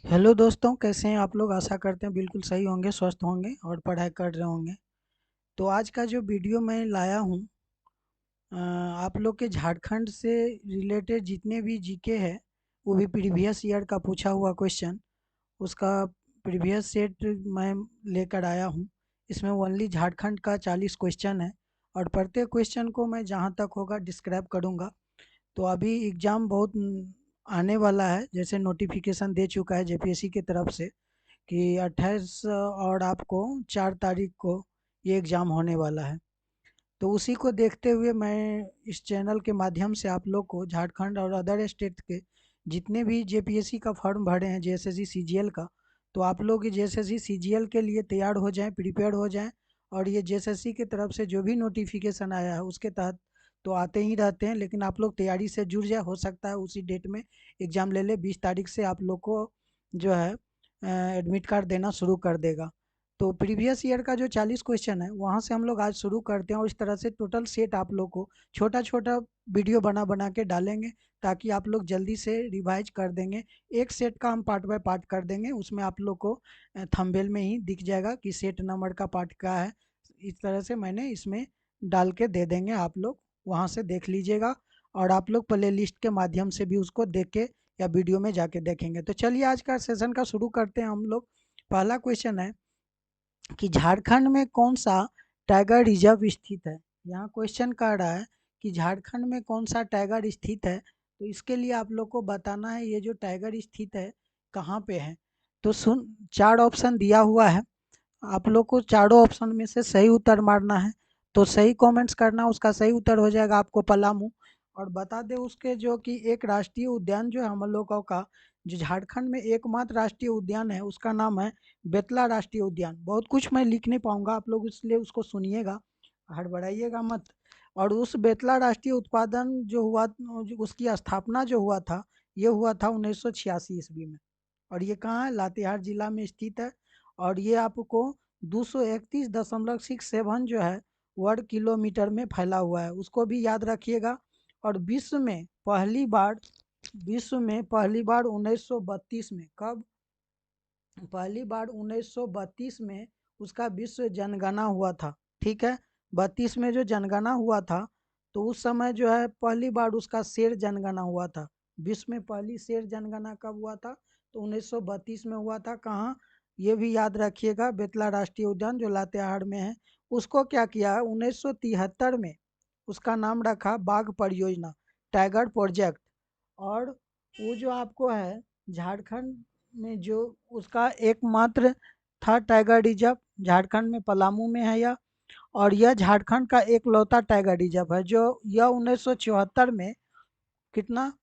Hello दोस्तों, कैसे हैं आप लोग। आशा करते हैं बिल्कुल सही होंगे, स्वस्थ होंगे और पढ़ाई कर रहे होंगे। तो आज का जो वीडियो मैं लाया हूँ, आप लोग के झारखंड से रिलेटेड जितने भी जीके है, वो भी प्रीवियस ईयर का पूछा हुआ क्वेश्चन, उसका प्रीवियस सेट मैं लेकर आया हूँ। इसमें ओनली झारखंड का 40 क्वेश्चन है और प्रत्येक क्वेश्चन को मैं जहाँ तक होगा डिस्क्राइब करूँगा। तो अभी एग्ज़ाम बहुत आने वाला है, जैसे नोटिफिकेशन दे चुका है जेपीएससी की तरफ से कि 28 और आपको 4 तारीख को ये एग्ज़ाम होने वाला है। तो उसी को देखते हुए मैं इस चैनल के माध्यम से आप लोग को झारखंड और अदर स्टेट के जितने भी जेपीएससी का फॉर्म भरे हैं, जेएसएससी सीजीएल का, तो आप लोग जेएसएससी सीजीएल के लिए तैयार हो जाएं, प्रिपेयर हो जाएं। और ये जेएसएससी की तरफ से जो भी नोटिफिकेशन आया है उसके तहत तो आते ही रहते हैं, लेकिन आप लोग तैयारी से जुड़ जाए। हो सकता है उसी डेट में एग्ज़ाम ले ले, 20 तारीख से आप लोग को जो है एडमिट कार्ड देना शुरू कर देगा। तो प्रीवियस ईयर का जो 40 क्वेश्चन है वहाँ से हम लोग आज शुरू करते हैं और इस तरह से टोटल सेट आप लोग को छोटा छोटा वीडियो बना बना के डालेंगे, ताकि आप लोग जल्दी से रिवाइज कर देंगे। एक सेट का हम पार्ट बाय पार्ट कर देंगे, उसमें आप लोग को थंबनेल में ही दिख जाएगा कि सेट नंबर का पार्ट क्या है। इस तरह से मैंने इसमें डाल के दे देंगे, आप लोग वहाँ से देख लीजिएगा। और आप लोग प्ले लिस्ट के माध्यम से भी उसको देख के या वीडियो में जाके देखेंगे। तो चलिए आज का सेशन का शुरू करते हैं हम लोग। पहला क्वेश्चन है कि झारखंड में कौन सा टाइगर रिजर्व स्थित है। यहाँ क्वेश्चन कर रहा है कि झारखंड में कौन सा टाइगर स्थित है। तो इसके लिए आप लोग को बताना है ये जो टाइगर स्थित है कहाँ पे है। तो सुन, 4 ऑप्शन दिया हुआ है, आप लोग को चारों ऑप्शन में से सही उत्तर मारना है। तो सही कमेंट्स करना, उसका सही उत्तर हो जाएगा आपको पलामू। और बता दें उसके जो कि एक राष्ट्रीय उद्यान जो है हम लोगों का, जो झारखंड में एकमात्र राष्ट्रीय उद्यान है, उसका नाम है बेतला राष्ट्रीय उद्यान। बहुत कुछ मैं लिख नहीं पाऊंगा, आप लोग इसलिए उसको सुनिएगा, हड़बड़ाइएगा मत। और उस बेतला राष्ट्रीय उत्पादन जो हुआ, उसकी स्थापना जो हुआ था, ये हुआ था 1986 ईस्वी में। और ये कहाँ है, लातेहार जिला में स्थित है। और ये आपको 231.67 जो है वर्ग किलोमीटर में फैला हुआ है, उसको भी याद रखिएगा। और विश्व में पहली बार 1932 में, कब, पहली बार 1932 में उसका विश्व जनगणना हुआ था। ठीक है, 32 में जो जनगणना हुआ था, तो उस समय जो है पहली बार उसका शेर जनगणना हुआ था। विश्व में पहली शेर जनगणना कब हुआ था, तो 1932 में हुआ था। कहाँ, ये भी याद रखिएगा, बेतला राष्ट्रीय उद्यान जो लातेहार में है। उसको क्या किया है, 1973 में उसका नाम रखा बाघ परियोजना, टाइगर प्रोजेक्ट। और वो जो आपको है झारखंड में जो उसका एकमात्र था टाइगर रिजर्व, झारखंड में पलामू में है यह। और यह झारखंड का एकलौता टाइगर रिजर्व है, जो यह 1974 में, कितना,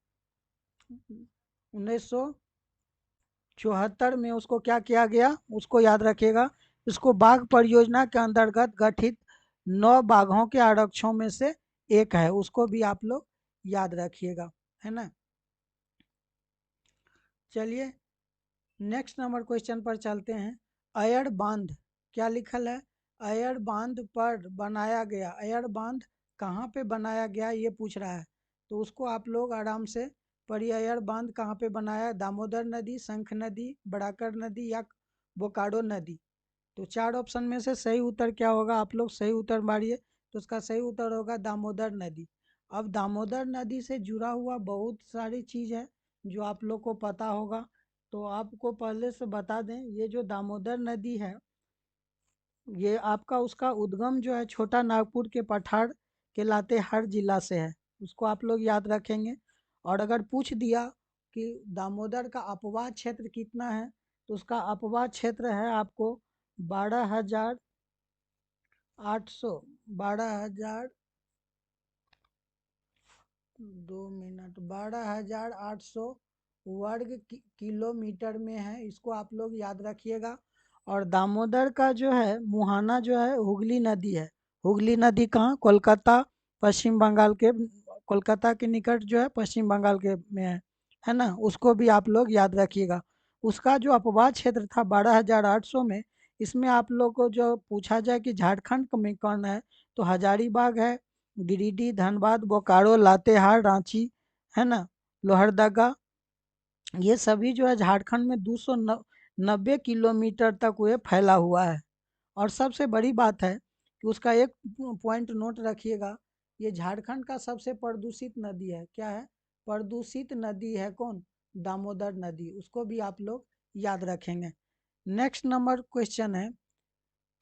1974 में उसको क्या किया गया, उसको याद रखिएगा। इसको बाघ परियोजना के अंतर्गत गठित 9 बाघों के आरक्षों में से एक है, उसको भी आप लोग याद रखिएगा, है ना। चलिए नेक्स्ट नंबर क्वेश्चन पर चलते हैं। अयड़ बांध, क्या लिखल है, अयड़ बांध पर बनाया गया, अयड़ बांध कहाँ पे बनाया गया ये पूछ रहा है। तो उसको आप लोग आराम से पढ़िए, अयड़ बांध कहाँ पे बनाया है, दामोदर नदी, शंख नदी, बड़ाकर नदी या बोकारो नदी। तो 4 ऑप्शन में से सही उत्तर क्या होगा, आप लोग सही उत्तर मारिए। तो उसका सही उत्तर होगा दामोदर नदी। अब दामोदर नदी से जुड़ा हुआ बहुत सारी चीज़ है जो आप लोग को पता होगा। तो आपको पहले से बता दें, ये जो दामोदर नदी है, ये आपका उसका उद्गम जो है छोटा नागपुर के पठार के लातेहार जिला से है, उसको आप लोग याद रखेंगे। और अगर पूछ दिया कि दामोदर का अपवाह क्षेत्र कितना है, तो उसका अपवाह क्षेत्र है आपको 12,800, 12,000, 2 मिनट, 12,800 वर्ग किलोमीटर में है, इसको आप लोग याद रखिएगा। और दामोदर का जो है मुहाना जो है हुगली नदी है। हुगली नदी कहाँ, कोलकाता, पश्चिम बंगाल के, कोलकाता के निकट जो है पश्चिम बंगाल के में है ना, उसको भी आप लोग याद रखिएगा। उसका जो अपवाह क्षेत्र था 12,800 में, इसमें आप लोग को जो पूछा जाए कि झारखंड में कौन है, तो हजारीबाग है, गिरिडीह, धनबाद, बोकारो, लातेहार, रांची, है ना, लोहरदगा, ये सभी जो है झारखंड में 290 किलोमीटर तक ये फैला हुआ है। और सबसे बड़ी बात है कि उसका एक पॉइंट नोट रखिएगा, ये झारखंड का सबसे प्रदूषित नदी है। क्या है? प्रदूषित नदी है कौन? दामोदर नदी। उसको भी आप लोग याद रखेंगे। नेक्स्ट नंबर क्वेश्चन है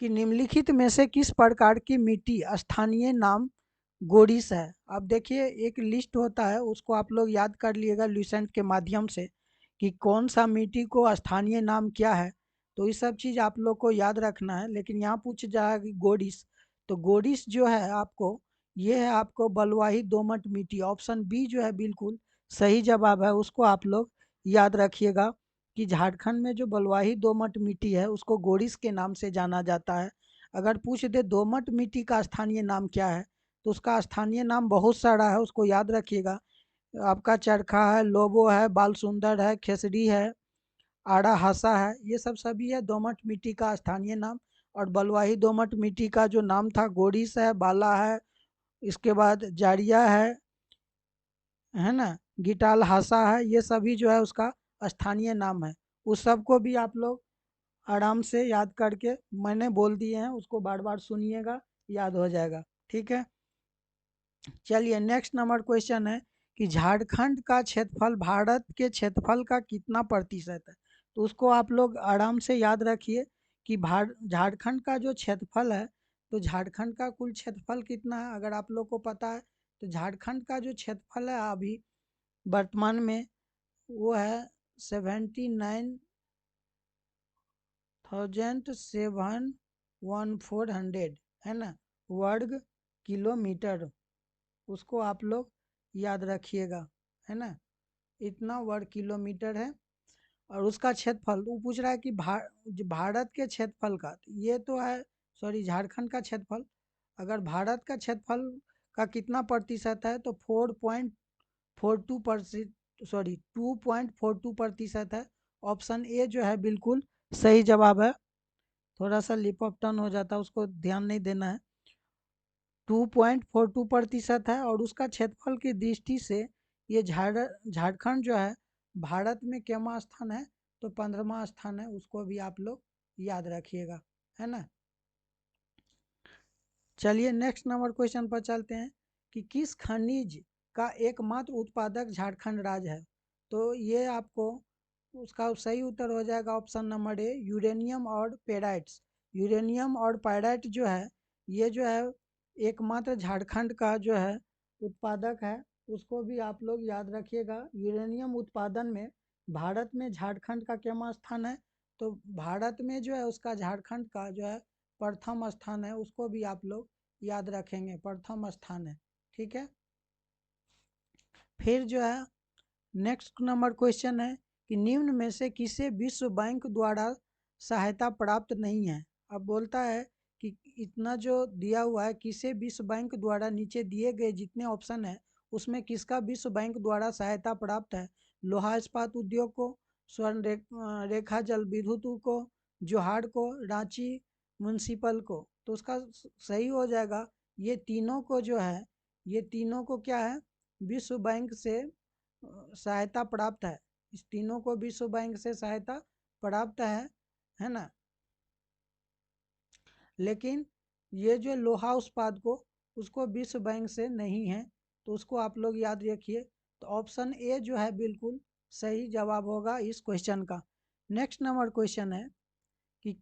कि निम्नलिखित में से किस प्रकार की मिट्टी स्थानीय नाम गोरिस है? अब देखिए, एक लिस्ट होता है, उसको आप लोग याद कर लिएगा लुसेंट के माध्यम से कि कौन सा मिट्टी को स्थानीय नाम क्या है। तो ये सब चीज़ आप लोग को याद रखना है। लेकिन यहाँ पूछ जाएगा कि गोरिस, तो गोरिस जो है आपको, ये है आपको बलुआही दोमट मिट्टी। ऑप्शन बी जो है बिल्कुल सही जवाब है। उसको आप लोग याद रखिएगा कि झारखंड में जो बलुआही दोमट मिट्टी है उसको गोरिस के नाम से जाना जाता है। अगर पूछ दे दोमट मिट्टी का स्थानीय नाम क्या है, तो उसका स्थानीय नाम बहुत सारा है, उसको याद रखिएगा। आपका चरखा है, लोबो है, बाल सुंदर है, खेसरी है, आड़ा हासा है, ये सब सभी है दोमट मिट्टी का स्थानीय नाम। और बलुआही दोमट मिट्टी का जो नाम था गोरिस है, बाला है, इसके बाद जारिया है ना, गिटाल हासा है, ये सभी जो है उसका स्थानीय नाम है। उस सबको भी आप लोग आराम से याद करके, मैंने बोल दिए हैं, उसको बार बार सुनिएगा, याद हो जाएगा। ठीक है, चलिए नेक्स्ट नंबर क्वेश्चन है कि झारखंड का क्षेत्रफल भारत के क्षेत्रफल का कितना प्रतिशत है? तो उसको आप लोग आराम से याद रखिए कि झारखंड का जो क्षेत्रफल है, तो झारखंड का कुल क्षेत्रफल कितना है अगर आप लोग को पता है, तो झारखंड का जो क्षेत्रफल है अभी वर्तमान में वो है 79,714 है ना, वर्ग किलोमीटर। उसको आप लोग याद रखिएगा, है ना, इतना वर्ग किलोमीटर है। और उसका क्षेत्रफल वो पूछ रहा है कि भारत के क्षेत्रफल का, ये तो है, सॉरी, झारखंड का क्षेत्रफल। अगर भारत का क्षेत्रफल का कितना प्रतिशत है, तो 4.42%, सॉरी 2.42% है। ऑप्शन ए जो है बिल्कुल सही जवाब है। थोड़ा सा लिप अप टर्न हो जाता है, उसको ध्यान नहीं देना है। 2.42% है। और उसका क्षेत्रफल की दृष्टि से ये झारखंड जो है भारत में केमा स्थान है, तो 15वां स्थान है। उसको भी आप लोग याद रखिएगा, है ना। चलिए नेक्स्ट नंबर क्वेश्चन पर चलते हैं कि किस खनिज का एकमात्र उत्पादक झारखंड राज्य है? तो ये आपको, उसका सही उत्तर हो जाएगा ऑप्शन नंबर ए, यूरेनियम और पेराइट्स। यूरेनियम और पायराइट जो है, ये जो है एकमात्र झारखंड का जो है उत्पादक है। उसको भी आप लोग याद रखिएगा। यूरेनियम उत्पादन में भारत में झारखंड का क्या स्थान है? तो भारत में जो है उसका झारखंड का जो है प्रथम स्थान है। उसको भी आप लोग याद रखेंगे, प्रथम स्थान है। ठीक है, फिर जो है नेक्स्ट नंबर क्वेश्चन है कि निम्न में से किसे विश्व बैंक द्वारा सहायता प्राप्त नहीं है? अब बोलता है कि इतना जो दिया हुआ है, किसे विश्व बैंक द्वारा, नीचे दिए गए जितने ऑप्शन है उसमें किसका विश्व बैंक द्वारा सहायता प्राप्त है? लोहा इस्पात उद्योग को, स्वर्ण रेखा जल विद्युत को, जोहार को, रांची म्यूनसिपल को। तो उसका सही हो जाएगा, ये तीनों को जो है, ये तीनों को क्या है, विश्व बैंक से सहायता प्राप्त है। इस तीनों को विश्व बैंक से सहायता प्राप्त है ना। लेकिन ये जो लोहा उत्पाद को, उसको विश्व बैंक से नहीं है, तो उसको आप लोग याद रखिए। तो ऑप्शन ए जो है बिल्कुल सही जवाब होगा इस क्वेश्चन का। नेक्स्ट नंबर क्वेश्चन है कि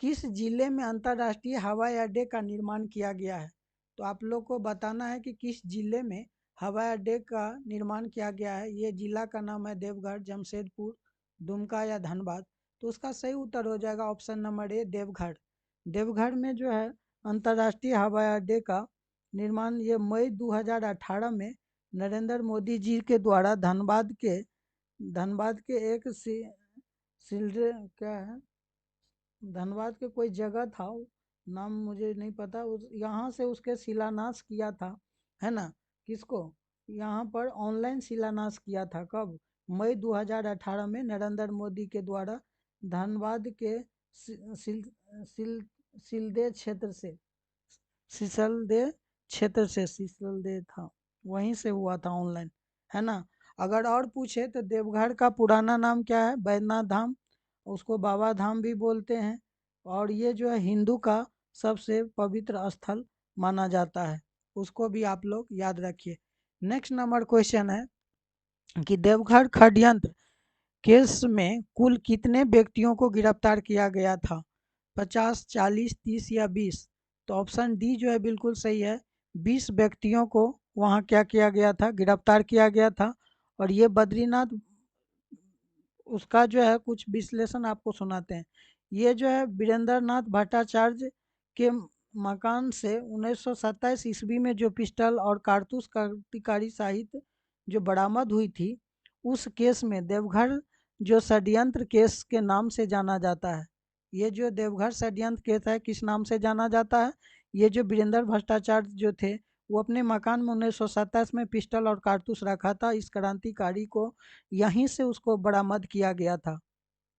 किस जिले में अंतर्राष्ट्रीय हवाई अड्डे का निर्माण किया गया है? तो आप लोग को बताना है कि किस जिले में हवाई अड्डे का निर्माण किया गया है। ये जिला का नाम है देवघर, जमशेदपुर, दुमका या धनबाद। तो उसका सही उत्तर हो जाएगा option number A, Deoghar. Deoghar में जो है अंतर्राष्ट्रीय हवाई अड्डे का निर्माण ये मई 2018 में नरेंद्र मोदी जी के द्वारा धनबाद के एक सिलरे क्या है, धनबाद के कोई जगह था, नाम मुझे नहीं पता, उस यहाँ से उसके शिलान्यास किया था, है ना। किसको? यहाँ पर ऑनलाइन शिलान्यास किया था। कब? मई 2018 में नरेंद्र मोदी के द्वारा धनबाद के सिल सिल सिलदे क्षेत्र से, सिसलदे क्षेत्र से, सिसलदे था, वहीं से हुआ था ऑनलाइन, है ना। अगर और पूछे तो देवघर का पुराना नाम क्या है? बैद्यनाथ धाम, उसको बाबा धाम भी बोलते हैं। और ये जो है हिंदू का सबसे पवित्र स्थल माना जाता है, उसको भी आप लोग याद रखिए। नेक्स्ट नंबर क्वेश्चन है कि देवघर षड्यंत्र केस में कुल कितने व्यक्तियों को गिरफ्तार किया गया था? 50, 40, 30 या 20? तो ऑप्शन डी जो है बिल्कुल सही है। 20 व्यक्तियों को वहाँ क्या किया गया था? गिरफ्तार किया गया था। और ये बद्रीनाथ, उसका जो है कुछ विश्लेषण आपको सुनाते हैं। ये जो है वीरेंद्र नाथ भट्टाचार्य के मकान से 1927 ईस्वी में जो पिस्टल और कारतूस क्रांतिकारी साहित्य जो बरामद हुई थी, उस केस में देवघर जो षड्यंत्र केस के नाम से जाना जाता है। ये जो देवघर षड्यंत्र केस है किस नाम से जाना जाता है? ये जो वीरेंद्र भट्टाचार्य जो थे, वो अपने मकान में 1927 में पिस्टल और कारतूस रखा था। इस क्रांतिकारी को यहीं से उसको बरामद किया गया था।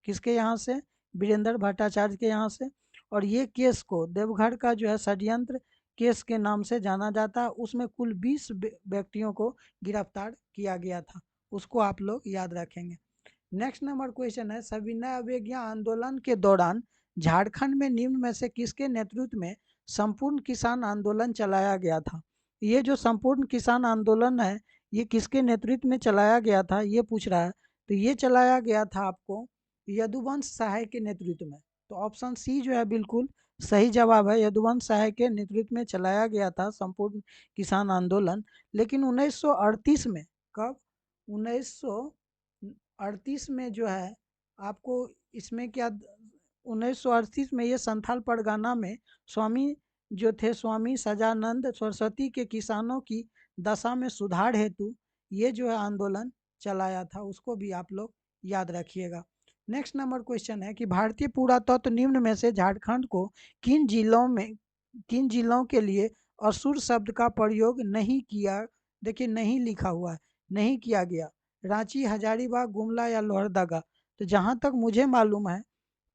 किसके यहाँ से? वीरेंद्र भट्टाचार्य के यहाँ से। और ये केस को देवघर का जो है षड्यंत्र केस के नाम से जाना जाता है। उसमें कुल 20 व्यक्तियों को गिरफ्तार किया गया था, उसको आप लोग याद रखेंगे। नेक्स्ट नंबर क्वेश्चन है, सविनय अवज्ञा आंदोलन के दौरान झारखंड में निम्न में से किसके नेतृत्व में संपूर्ण किसान आंदोलन चलाया गया था? ये जो संपूर्ण किसान आंदोलन है, ये किसके नेतृत्व में चलाया गया था, ये पूछ रहा है। तो ये चलाया गया था आपको यदुवंश सहाय के नेतृत्व में। तो ऑप्शन सी जो है बिल्कुल सही जवाब है। यदुवंश सहाय के नेतृत्व में चलाया गया था संपूर्ण किसान आंदोलन। लेकिन 1938 में, कब? 1938 में जो है आपको इसमें क्या, 1938 में ये संथाल परगना में स्वामी जो थे, स्वामी सजानंद सरस्वती के किसानों की दशा में सुधार हेतु ये जो है आंदोलन चलाया था, उसको भी आप लोग याद रखिएगा। नेक्स्ट नंबर क्वेश्चन है कि भारतीय पुरातत्व निम्न में से झारखंड को किन जिलों के लिए असुर शब्द का प्रयोग नहीं किया? देखिए नहीं लिखा हुआ है, नहीं किया गया। रांची, हजारीबाग, गुमला या लोहरदगा? तो जहाँ तक मुझे मालूम है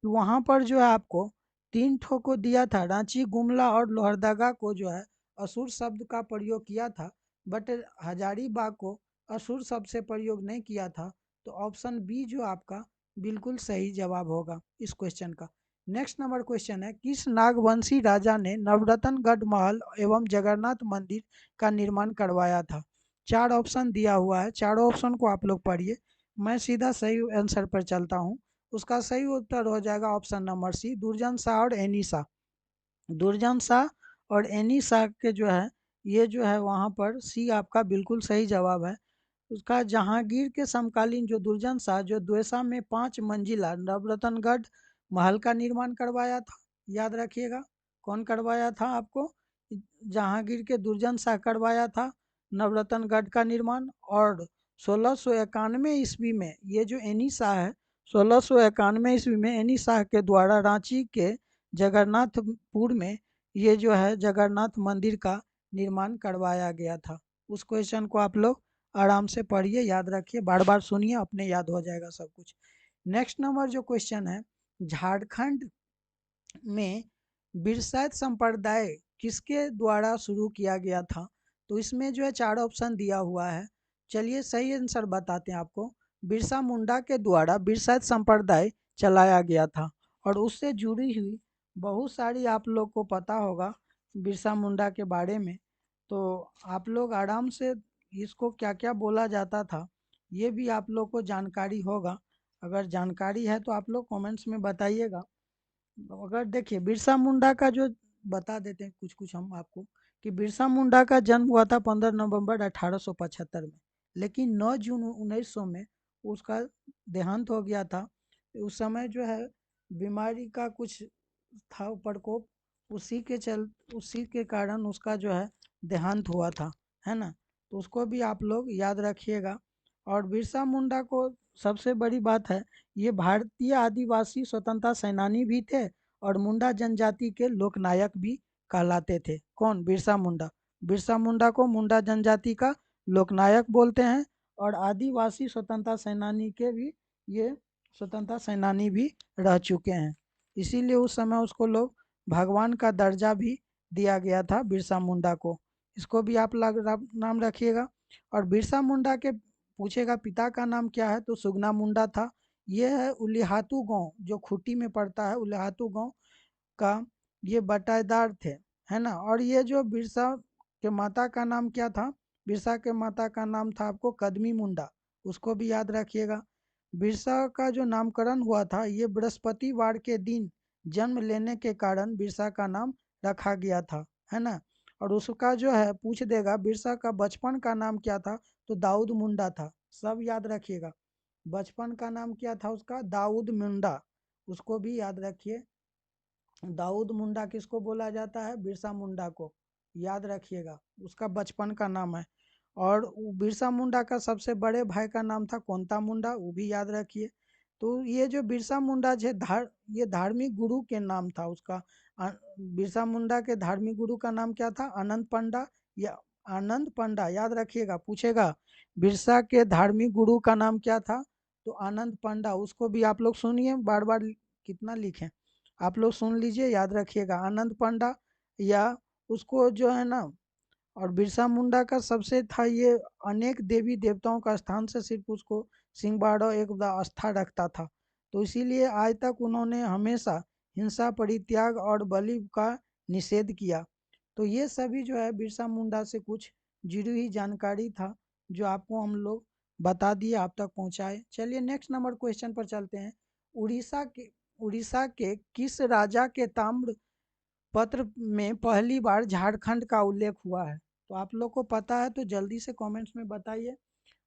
तो वहाँ पर जो है आपको 3 ठो को दिया था, रांची, गुमला और लोहरदगा को जो है असुर शब्द का प्रयोग किया था। बट हजारीबाग को असुर शब्द से प्रयोग नहीं किया था। तो ऑप्शन बी जो आपका बिल्कुल सही जवाब होगा इस क्वेश्चन का। नेक्स्ट नंबर क्वेश्चन है, किस नागवंशी राजा ने नवरत्नगढ़ महल एवं जगन्नाथ मंदिर का निर्माण करवाया था? 4 ऑप्शन दिया हुआ है, चारों ऑप्शन को आप लोग पढ़िए। मैं सीधा सही आंसर पर चलता हूँ। उसका सही उत्तर हो जाएगा ऑप्शन नंबर सी, दुर्जन शाह और एनी शाह। दुर्जन शाह और एनी शाह के जो है, ये जो है वहाँ पर सी आपका बिल्कुल सही जवाब है। उसका जहांगीर के समकालीन जो दुर्जन शाह जो द्वेषा में 5 मंजिला नवरत्नगढ़ महल का निर्माण करवाया था। याद रखिएगा, कौन करवाया था आपको? जहांगीर के दुर्जन शाह करवाया था नवरत्नगढ़ का निर्माण। और 1691 ईस्वी में ये जो एनी शाह है, 1691 ईस्वी में एनी शाह के द्वारा रांची के जगन्नाथपुर में ये जो है जगन्नाथ मंदिर का निर्माण करवाया गया था। उस क्वेश्चन को आप लोग आराम से पढ़िए, याद रखिए, बार बार सुनिए, अपने याद हो जाएगा सब कुछ। नेक्स्ट नंबर जो क्वेश्चन है, झारखंड में बिरसैत संप्रदाय किसके द्वारा शुरू किया गया था? तो इसमें जो है 4 ऑप्शन दिया हुआ है। चलिए सही आंसर बताते हैं आपको। बिरसा मुंडा के द्वारा बिरसैत संप्रदाय चलाया गया था। और उससे जुड़ी हुई बहुत सारी आप लोग को पता होगा बिरसा मुंडा के बारे में। तो आप लोग आराम से इसको क्या क्या बोला जाता था ये भी आप लोग को जानकारी होगा। अगर जानकारी है तो आप लोग कमेंट्स में बताइएगा। अगर देखिए बिरसा मुंडा का जो बता देते हैं कुछ कुछ हम आपको, कि बिरसा मुंडा का जन्म हुआ था 15 नवंबर 1875 में। लेकिन 9 जून 1900 में उसका देहांत हो गया था। उस समय जो है बीमारी का कुछ था प्रकोप, उसी के कारण उसका जो है देहांत हुआ था, है ना। तो उसको भी आप लोग याद रखिएगा। और बिरसा मुंडा को सबसे बड़ी बात है, ये भारतीय आदिवासी स्वतंत्रता सेनानी भी थे और मुंडा जनजाति के लोकनायक भी कहलाते थे। कौन? बिरसा मुंडा। बिरसा मुंडा को मुंडा जनजाति का लोकनायक बोलते हैं और आदिवासी स्वतंत्रता सेनानी के भी ये स्वतंत्रता सेनानी भी रह चुके हैं। इसीलिए उस समय उसको लोग भगवान का दर्जा भी दिया गया था बिरसा मुंडा को। इसको भी आप नाम रखिएगा। और बिरसा मुंडा के पूछेगा पिता का नाम क्या है, तो सुगना मुंडा था। ये है उलिहातू गांव, जो खूंटी में पड़ता है, उलिहातू गांव का ये बटाईदार थे, है ना। और ये जो बिरसा के माता का नाम क्या था, बिरसा के माता का नाम था आपको कदमी मुंडा, उसको भी याद रखिएगा। बिरसा का जो नामकरण हुआ था, ये बृहस्पतिवार के दिन जन्म लेने के कारण बिरसा का नाम रखा गया था, है ना। और उसका जो है पूछ देगा बिरसा का बचपन का नाम क्या था, तो दाऊद मुंडा था, सब याद रखिएगा। बचपन का नाम क्या था उसका, दाऊद मुंडा, उसको भी याद रखिए। दाऊद मुंडा किसको बोला जाता है, बिरसा मुंडा को, याद रखिएगा, उसका बचपन का नाम है। और बिरसा मुंडा का सबसे बड़े भाई का नाम था कोंता मुंडा, वो भी याद रखिए। तो ये जो बिरसा मुंडा है ये धार्मिक गुरु के नाम था उसका। बिरसा मुंडा के धार्मिक गुरु का नाम क्या था, आनंद पंडा या आनंद पंडा, याद रखिएगा, पूछेगा बिरसा के धार्मिक गुरु का नाम क्या था, तो आनंद पंडा। उसको भी आप लोग सुनिए, बार बार कितना लिखें, आप लोग सुन लीजिए, याद रखिएगा, आनंद पंडा। या उसको जो है ना, और बिरसा मुंडा का सबसे था ये अनेक देवी देवताओं का स्थान से सिर्फ उसको सिंहबाड़ा एक आस्था रखता था, तो इसीलिए आज तक उन्होंने हमेशा हिंसा परित्याग और बलि का निषेध किया। तो ये सभी जो है बिरसा मुंडा से कुछ जुड़ी हुई जानकारी था, जो आपको हम लोग बता दिए, आप तक पहुंचाए। चलिए नेक्स्ट नंबर क्वेश्चन पर चलते हैं। उड़ीसा के किस राजा के ताम्र पत्र में पहली बार झारखंड का उल्लेख हुआ है, तो आप लोग को पता है तो जल्दी से कमेंट्स में बताइए।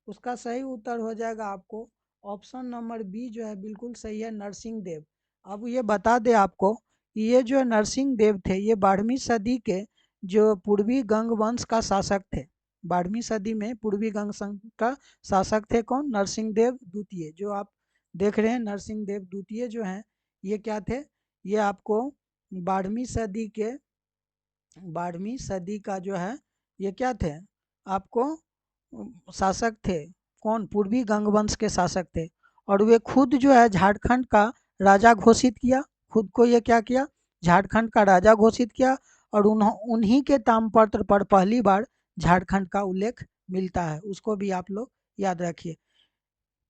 उसका सही उत्तर हो जाएगा आपको ऑप्शन नंबर बी, जो है बिल्कुल सही है, नरसिंह देव। अब ये बता दे आपको, ये जो नरसिंह देव थे, ये 12वीं सदी के जो पूर्वी गंग वंश का शासक थे। 12वीं सदी में पूर्वी गंग का शासक थे कौन, नरसिंह देव द्वितीय। जो आप देख रहे हैं नरसिंह देव द्वितीय जो हैं, ये क्या थे, ये आपको 12वीं सदी के 12वीं सदी का जो है ये क्या थे, आपको शासक थे। कौन, पूर्वी गंगवंश के शासक थे। और वे खुद जो है झारखंड का राजा घोषित किया, खुद को ये क्या किया, झारखंड का राजा घोषित किया। और उन्हीं के ताम्रपत्र पर पहली बार झारखंड का उल्लेख मिलता है, उसको भी आप लोग याद रखिए।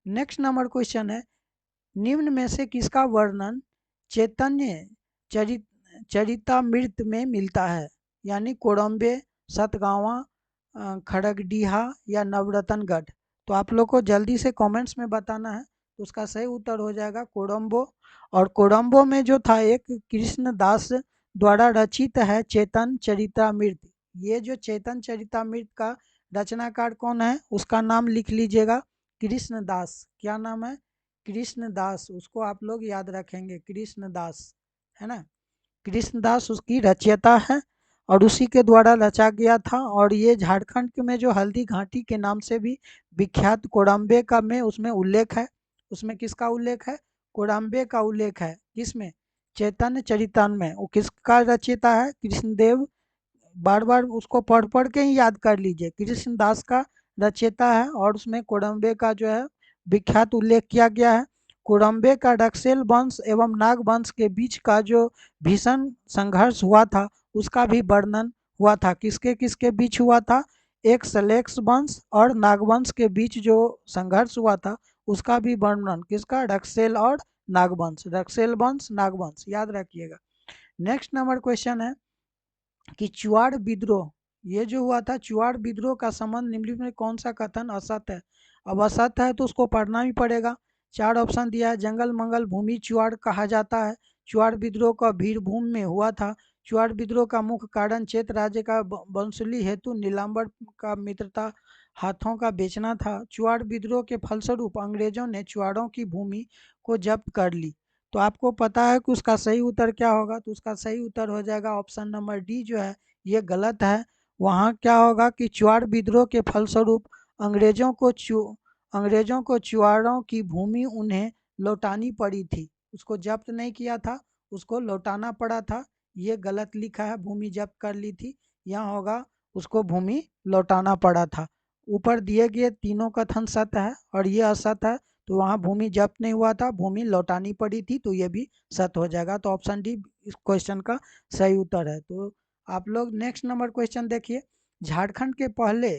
नेक्स्ट नंबर क्वेश्चन है, निम्न में से किसका वर्णन चैतन्य चरितामृत में मिलता है, यानी कोडम्बे, सतगावा, खड़गडीहा या नवरत्नगढ़। तो आप लोग को जल्दी से कमेंट्स में बताना है, तो उसका सही उत्तर हो जाएगा कोडम्बो। और कोडम्बो में जो था एक कृष्णदास द्वारा रचित है चेतन चरितामृत। ये जो चेतन चरितामृत का रचनाकार कौन है, उसका नाम लिख लीजिएगा, कृष्णदास। क्या नाम है, कृष्णदास, उसको आप लोग याद रखेंगे, कृष्णदास, है ना। कृष्णदास उसकी रचयिता है और उसी के द्वारा रचा गया था। और ये झारखंड में जो हल्दी घाटी के नाम से भी विख्यात कोडम्बे का में उसमें उल्लेख है। उसमें किसका उल्लेख है, कोडम्बे का उल्लेख है, किसमें, चैतन्य चरितन में। वो किसका रचयिता है, कृष्णदेव। बार बार उसको पढ़ पढ़ के ही याद कर लीजिए, कृष्णदास का रचयिता है। और उसमें कोडम्बे का जो है विख्यात उल्लेख किया गया है। कोडम्बे का डक्सेल वंश एवं नाग वंश के बीच का जो भीषण संघर्ष हुआ था, उसका भी वर्णन हुआ था। किसके किसके बीच हुआ था, एक सलेक्स वंश और नागवंश के बीच जो संघर्ष हुआ था, उसका भी वर्णन किसका, डक्सेल और नागवंश, डक्सेल वंश नागवंश, याद रखिएगा। नेक्स्ट नंबर क्वेश्चन है कि चुआड़ विद्रोह, ये जो हुआ था चुआड़ विद्रोह का संबंध निम्नलिखित में कौन सा कथन असत्य है। अब असत्य है तो उसको पढ़ना भी पड़ेगा। 4 ऑप्शन दिया है, जंगल मंगल भूमि चुआड़ कहा जाता है, चुआड़ विद्रोह का भीरभूम में हुआ था, चुआड़ विद्रोह का मुख्य कारण चेत राज्य का वंशुली हेतु नीलाम्बर का मित्रता हाथों का बेचना था, चुआड़ विद्रोह के फलस्वरूप अंग्रेजों ने चुआड़ों की भूमि को जब्त कर ली। तो आपको पता है कि उसका सही उत्तर क्या होगा, तो उसका सही उत्तर हो जाएगा ऑप्शन नंबर डी, जो है ये गलत है। वहाँ क्या होगा कि चुआड़ विद्रोह के फलस्वरूप अंग्रेजों को चुआड़ों की भूमि उन्हें लौटानी पड़ी थी, उसको जब्त नहीं किया था, उसको लौटाना पड़ा था। ये गलत लिखा है, भूमि जब्त कर ली थी, यहाँ होगा उसको भूमि लौटाना पड़ा था। ऊपर दिए गए तीनों कथन सत्य है और ये असत्य है, तो वहाँ भूमि जब्त नहीं हुआ था, भूमि लौटानी पड़ी थी, तो ये भी सत्य हो जाएगा। तो ऑप्शन डी इस क्वेश्चन का सही उत्तर है। तो आप लोग नेक्स्ट नंबर क्वेश्चन देखिए, झारखंड के पहले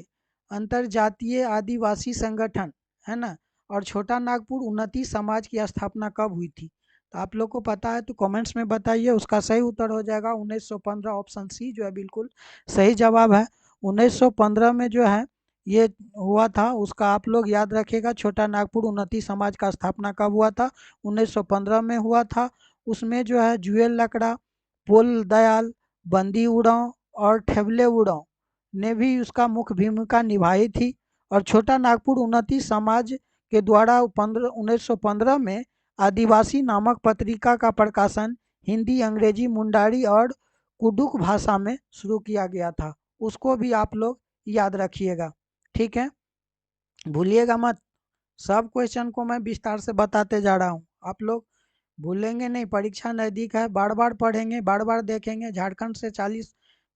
अंतरजातीय आदिवासी संगठन, है ना, और छोटा नागपुर उन्नति समाज की स्थापना कब हुई थी? तो आप लोग को पता है तो कमेंट्स में बताइए। उसका सही उत्तर हो जाएगा 1915। ऑप्शन सी जो है बिल्कुल सही जवाब है। 1915 में जो है ये हुआ था। उसका आप लोग याद रखिएगा। छोटा नागपुर उन्नति समाज का स्थापना कब हुआ था? 1915 में हुआ था। उसमें जो है जुएल लकड़ा, पोल दयाल, बंदी उड़ाव और ठेवले उड़ाव ने भी उसका मुख्य भूमिका निभाई थी। और छोटा नागपुर उन्नति समाज के द्वारा 1915 में आदिवासी नामक पत्रिका का प्रकाशन हिंदी, अंग्रेजी, मुंडारी और कुडुक भाषा में शुरू किया गया था। उसको भी आप लोग याद रखिएगा, ठीक है, भूलिएगा मत। सब क्वेश्चन को मैं विस्तार से बताते जा रहा हूँ, आप लोग भूलेंगे नहीं। परीक्षा नज़दीक है, बार बार पढ़ेंगे, बार बार देखेंगे। झारखंड से 40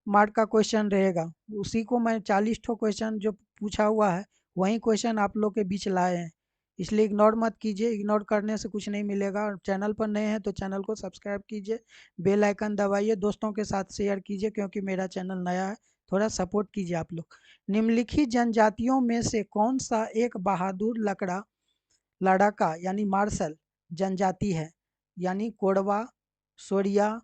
मार्क का क्वेश्चन रहेगा, उसी को मैं 40 ठो क्वेश्चन जो पूछा हुआ है वही क्वेश्चन आप लोग के बीच लाए हैं। इसलिए इग्नोर मत कीजिए, इग्नोर करने से कुछ नहीं मिलेगा। और चैनल पर नए हैं तो चैनल को सब्सक्राइब कीजिए, बेल आइकन दबाइए, दोस्तों के साथ शेयर कीजिए क्योंकि मेरा चैनल नया है, थोड़ा सपोर्ट कीजिए आप लोग। निम्नलिखित जनजातियों में से कौन सा एक बहादुर लड़ाका यानी मार्शल जनजाति है? यानी कोरवा, सोरिया,